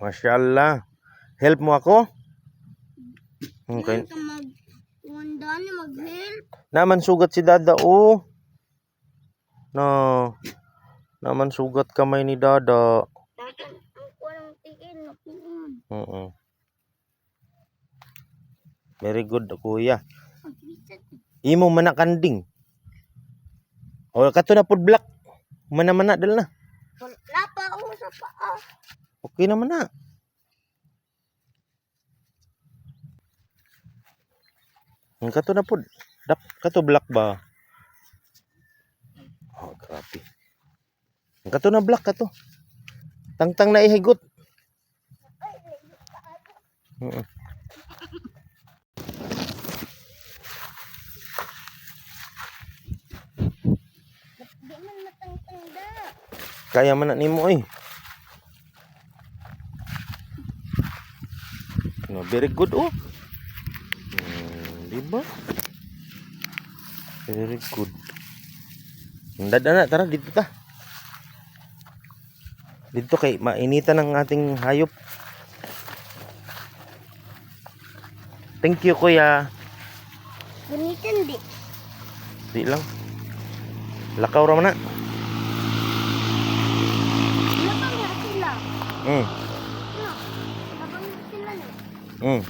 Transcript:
Masyaallah. Help mo ako? Okay. Ka mag-wanda na mag-help. Naman sugat si Dada, oh. No. Naman sugat kamay ni Dada. Ang kulang tiin. Very good, kuya. Imo manakanding. O kato na pud black. Mana-mana dal na. Wala pa ako sa paa. Okay naman na. Ang kato na pud. Kato black ba? Oh, grabe. Ang kato na black kato. Tangtang na ihigot. Di man matangtangda. Kaya man na nimo eh. No, very good oh. Diba? Very good. Dada na, tara dito ta. Dito kay mainitan ng ating hayop. Thank you kuya. Gunitan di. Di lang. Lakaw ra man na. Labang na sila. Mm. Labang na sila. Mm.